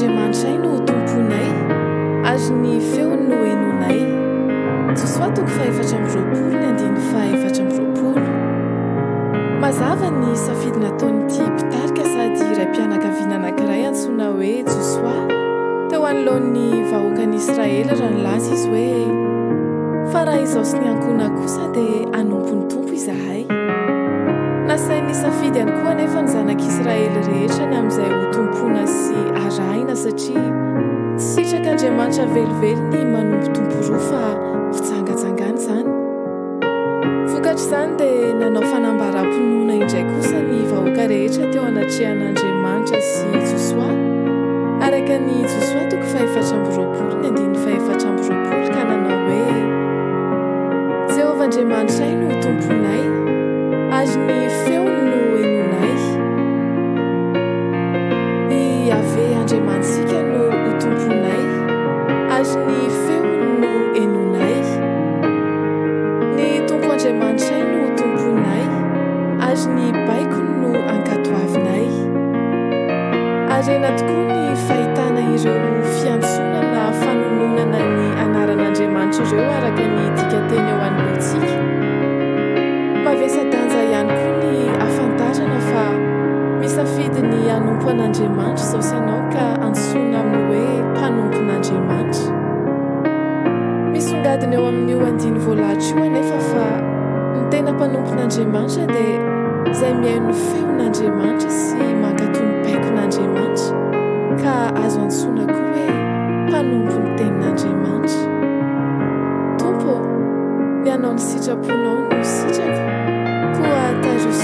Andriamanitray no tomponay azy ny feo no enonay Josoatoko faefatra amby roapolo ny andiny faefatra amby roapolo mazava ny safidy nataonyity mpitarika sady iray mpianakaviana anankiray antsoina hoe Josoa teo anoloan'ny vahoakan'i Israely raha nilaza izy hoe fa raha izao sy ny ankona kosa dia anompony tompo izahay nasainy safidy ihany koa anefa ny zanak'Israely rehetra ny amin'izay ho tompona sy arahina satria tsy sitrak'Andriamanitra velively ny manompo tompo roa fa fitsangatsangana izany vokatr'izany dia nanao fanambaram-pinoana indray kosa ny vahoaka rehetra teo anatrehan'Andriamanitra sy Josoa araka ny Josoa toko faefatra amby roapolo ny andiny faefatra amby roapolo ka nanao hoe Jehovah Andriamanitray no tomponay azy ny feo no enonay ny Yahvé Andriamantsika no tomponay azy ny feo no enonay ny tompo Andriamanitray no tomponay azy ny baiko no ankatoavinay arena tokoa ny fahitana ireo fiantsonana fanononana ny anaran'Andriamanitra ireo araka ny dika teny eo anoloantsika mavesa-danja ihany koa ny afantarana fa misafidy ny hanompo an'Andriamanitra izao sy ianao ka antsoina amin'ny hoe mpanompon'Andriamanitra misongadina eo amin'io andiny voalahatra io anefa fa ny tena mpanompon'Andriamanitra dia izay mihaino ny feon'Andriamanitra sy mankatoy ny baikon'Andriamanitra ka azo antsoina koa hoe mpanompo ny tenin'Andriamanitra tompo ny anao ny sitraponao no sitrako koa tarosi